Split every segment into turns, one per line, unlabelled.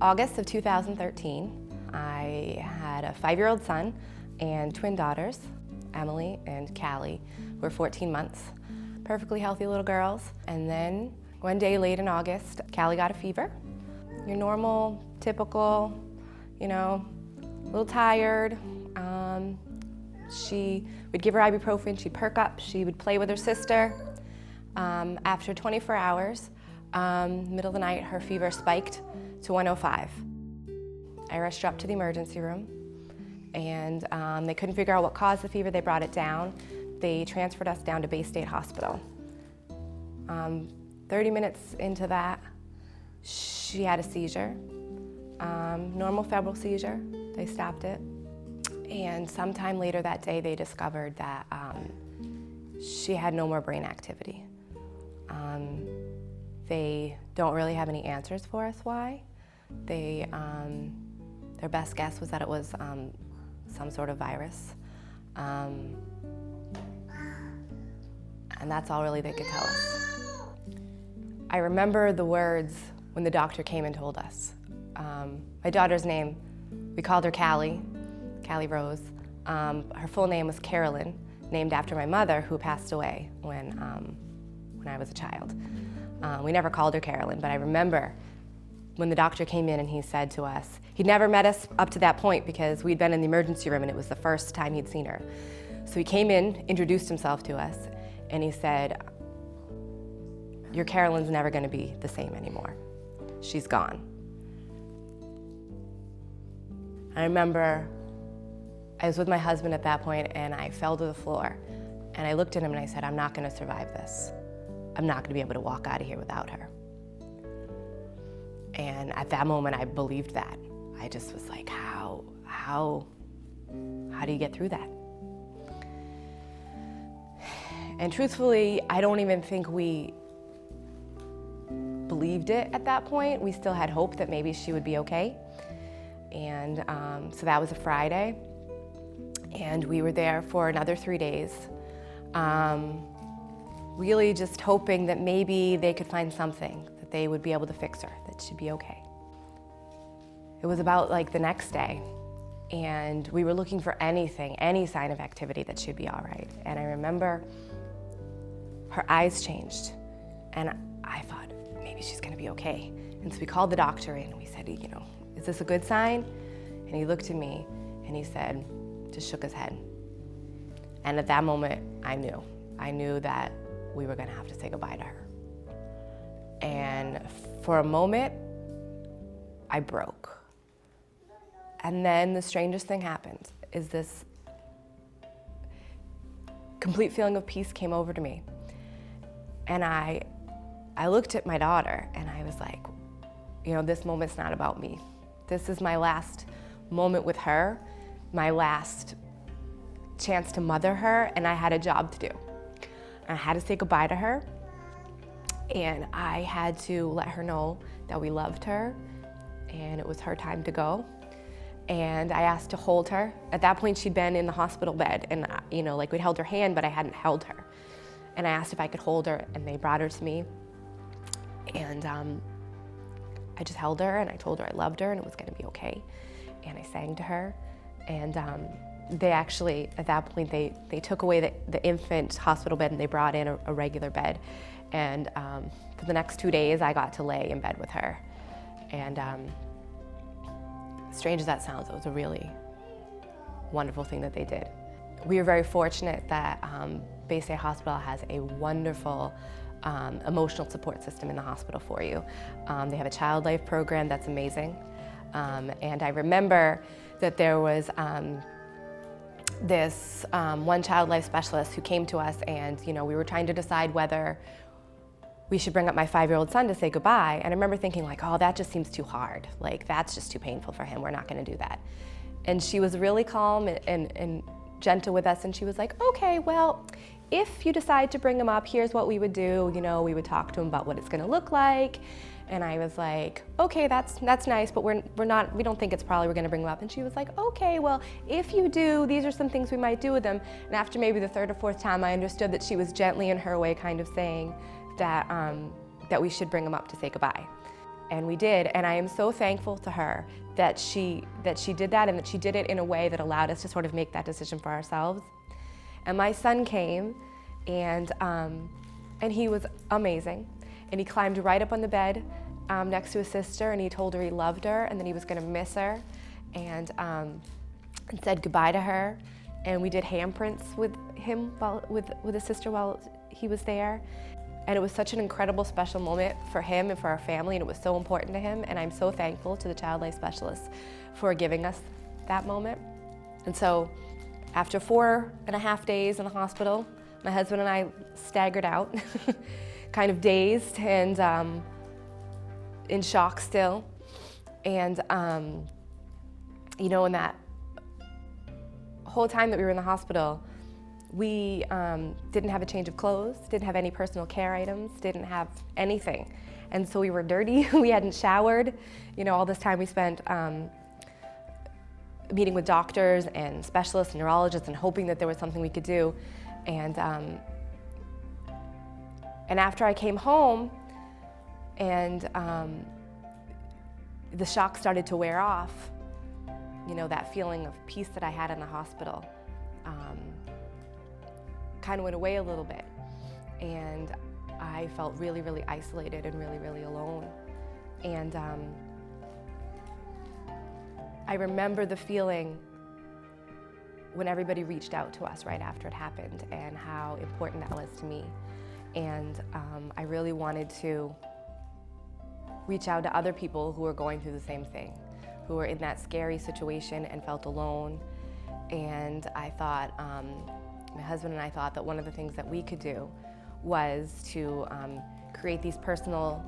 August of 2013, I had a 5-year-old son and twin daughters, Emily and Callie, who were 14 months, perfectly healthy little girls. And then one day late in August, Callie got a fever. Your normal, typical, a little tired. She would give her ibuprofen, she'd perk up, she would play with her sister. After 24 hours, middle of the night, her fever spiked to 105. I rushed her up to the emergency room, and they couldn't figure out what caused the fever. They brought it down. They transferred us down to Bay State Hospital. 30 minutes into that, she had a seizure, normal febrile seizure. They stopped it. And sometime later that day, they discovered that she had no more brain activity. They don't really have any answers for us why. Their best guess was that it was some sort of virus. And that's all really they could tell us. I remember the words when the doctor came and told us. My daughter's name, we called her Callie Rose. Her full name was Carolyn, named after my mother, who passed away when I was a child. We never called her Carolyn, but I remember when the doctor came in and he said to us, he'd never met us up to that point because we'd been in the emergency room and it was the first time he'd seen her. So he came in, introduced himself to us, and he said, "Your Carolyn's never gonna be the same anymore. She's gone." I remember I was with my husband at that point and I fell to the floor and I looked at him and I said, "I'm not gonna survive this. I'm not gonna be able to walk out of here without her." And at that moment, I believed that. I just was like, how do you get through that? And truthfully, I don't even think we believed it at that point. We still had hope that maybe she would be okay. And so that was a Friday. And we were there for another 3 days, really just hoping that maybe they could find something, that they would be able to fix her, that she'd be okay. It was about like the next day, and we were looking for anything, any sign of activity that she'd be all right. And I remember her eyes changed, and I thought, maybe she's gonna be okay. And so we called the doctor in, and we said, "Is this a good sign?" And he looked at me, and he said, just shook his head. And at that moment, I knew that we were gonna have to say goodbye to her. And for a moment, I broke. And then the strangest thing happened, is this complete feeling of peace came over to me. And I looked at my daughter and I was like, this moment's not about me. This is my last moment with her, my last chance to mother her, and I had a job to do. I had to say goodbye to her, and I had to let her know that we loved her, and it was her time to go. And I asked to hold her. At that point, she'd been in the hospital bed, and we'd held her hand, but I hadn't held her. And I asked if I could hold her, and they brought her to me. And I just held her, and I told her I loved her, and it was gonna be okay. And I sang to her, and they actually, at that point, they took away the infant hospital bed and they brought in a regular bed. And for the next 2 days, I got to lay in bed with her. And strange as that sounds, it was a really wonderful thing that they did. We were very fortunate that Bay State Hospital has a wonderful emotional support system in the hospital for you. They have a child life program that's amazing. And I remember that there was this one child life specialist who came to us, and we were trying to decide whether we should bring up my 5-year-old son to say goodbye. And I remember thinking like, oh, that just seems too hard. Like, that's just too painful for him. We're not gonna do that. And she was really calm and gentle with us, and she was like, okay, well, if you decide to bring him up, here's what we would do. We would talk to him about what it's gonna look like. And I was like, okay, that's nice, but we don't think it's probably we're gonna bring him up. And she was like, okay, well, if you do, these are some things we might do with him. And after maybe the 3rd or 4th time, I understood that she was gently in her way kind of saying that, that we should bring him up to say goodbye. And we did, and I am so thankful to her that she did that, and that she did it in a way that allowed us to sort of make that decision for ourselves. And my son came, and he was amazing. And he climbed right up on the bed next to his sister, and he told her he loved her, and that he was going to miss her, and said goodbye to her. And we did handprints with him, with his sister while he was there. And it was such an incredible, special moment for him and for our family, and it was so important to him. And I'm so thankful to the child life specialist for giving us that moment. And so after 4.5 days in the hospital, my husband and I staggered out, kind of dazed and in shock still. And you know, in that whole time that we were in the hospital, we didn't have a change of clothes, didn't have any personal care items, didn't have anything. And so we were dirty, we hadn't showered. You know, all this time we spent meeting with doctors and specialists and neurologists and hoping that there was something we could do. And after I came home and the shock started to wear off, you know, that feeling of peace that I had in the hospital kind of went away a little bit. And I felt really, really isolated and really, really alone. And I remember the feeling when everybody reached out to us right after it happened and how important that was to me. And I really wanted to reach out to other people who were going through the same thing, who were in that scary situation and felt alone. And I thought, my husband and I thought that one of the things that we could do was to create these personal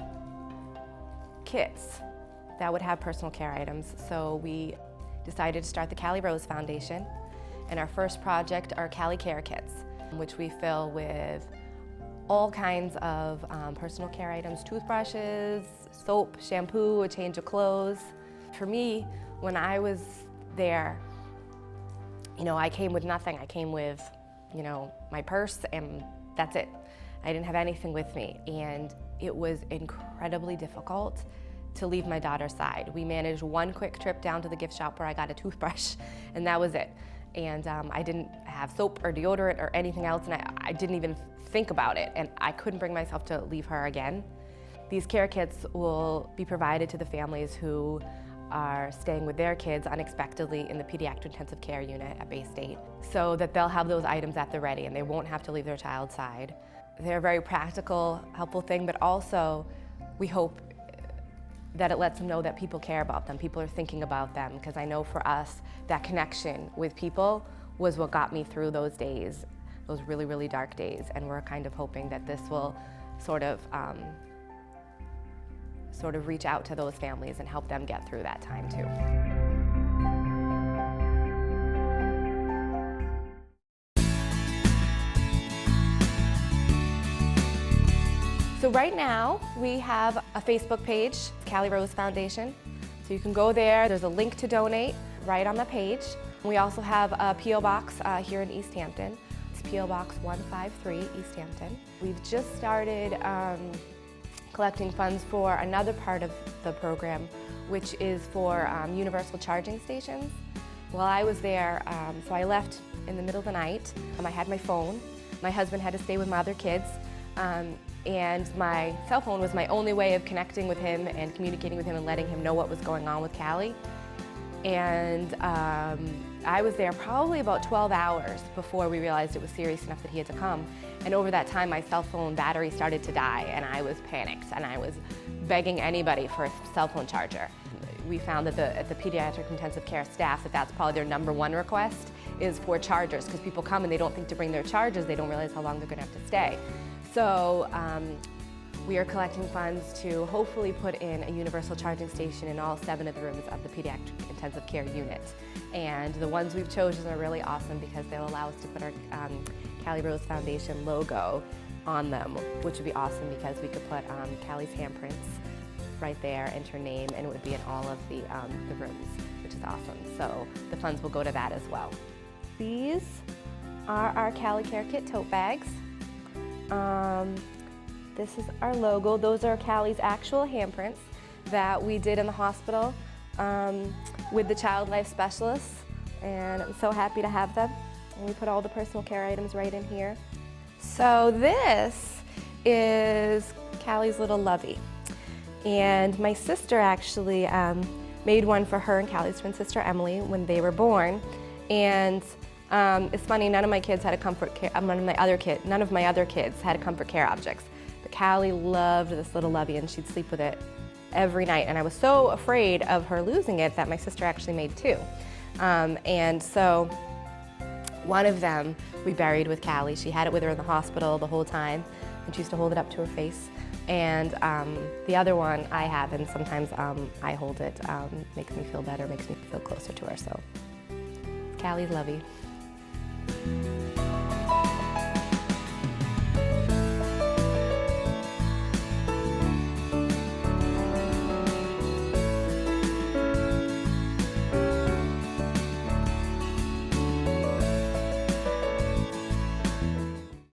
kits that would have personal care items. So we decided to start the Callie Rose Foundation. And our first project are Callie Care Kits, which we fill with all kinds of personal care items, toothbrushes, soap, shampoo, a change of clothes. For me, when I was there, you know, I came with nothing. I came with, you know, my purse, and that's it. I didn't have anything with me, and it was incredibly difficult to leave my daughter's side. We managed one quick trip down to the gift shop where I got a toothbrush, and that was it. And I didn't have soap or deodorant or anything else, and I didn't even think about it, and I couldn't bring myself to leave her again. These care kits will be provided to the families who are staying with their kids unexpectedly in the pediatric intensive care unit at Bay State, so that they'll have those items at the ready and they won't have to leave their child's side. They're a very practical, helpful thing, but also we hope that it lets them know that people care about them, people are thinking about them, because I know for us, that connection with people was what got me through those days, those really, really dark days, and we're kind of hoping that this will sort of reach out to those families and help them get through that time too. So right now we have a Facebook page, Callie Rose Foundation. So you can go there, there's a link to donate right on the page. We also have a P.O. box here in East Hampton. It's P.O. Box 153, East Hampton. We've just started collecting funds for another part of the program, which is for universal charging stations. While I was there, so I left in the middle of the night. I had my phone. My husband had to stay with my other kids, and my cell phone was my only way of connecting with him and communicating with him and letting him know what was going on with Callie. And I was there probably about 12 hours before we realized it was serious enough that he had to come. And over that time, my cell phone battery started to die, and I was panicked, and I was begging anybody for a cell phone charger. We found that at the pediatric intensive care staff that's probably their #1 request is for chargers, because people come and they don't think to bring their chargers, they don't realize how long they're going to have to stay. So we are collecting funds to hopefully put in a universal charging station in all 7 of the rooms of the pediatric intensive care unit. And the ones we've chosen are really awesome because they'll allow us to put our Callie Rose Foundation logo on them, which would be awesome because we could put Callie's handprints right there and her name, and it would be in all of the rooms, which is awesome. So the funds will go to that as well. These are our Callie Care Kit tote bags. This is our logo. Those are Callie's actual handprints. that we did in the hospital with the child life specialists, and I'm so happy to have them. And we put all the personal care items right in here. So this is Callie's little lovey, and my sister actually made one for her and Callie's twin sister Emily when they were born. And it's funny, none of my kids had a comfort care. None of my other kids had comfort care objects, but Callie loved this little lovey, and she'd sleep with it every night. And I was so afraid of her losing it that my sister actually made two. And so one of them we buried with Callie. She had it with her in the hospital the whole time, and she used to hold it up to her face. And the other one I have, and sometimes I hold it. Makes me feel better, makes me feel closer to her. So Callie's lovey.